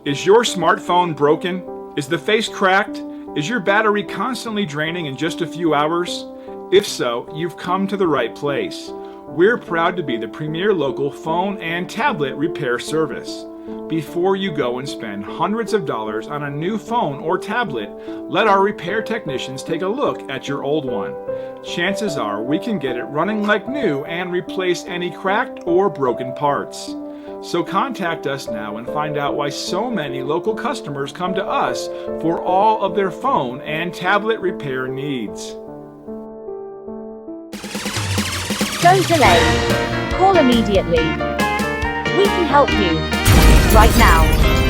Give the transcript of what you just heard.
Is your smartphone broken? Is the face cracked? Is your battery constantly draining in just a few hours? If so, you've come to the right place. We're proud to be the premier local phone and tablet repair service. Before you go and spend hundreds of dollars on a new phone or tablet, let our repair technicians take a look at your old one. Chances are we can get it running like new and replace any cracked or broken parts. So contact us now and find out why so many local customers come to us for all of their phone and tablet repair needs. Don't delay. Call immediately. We can help you right now.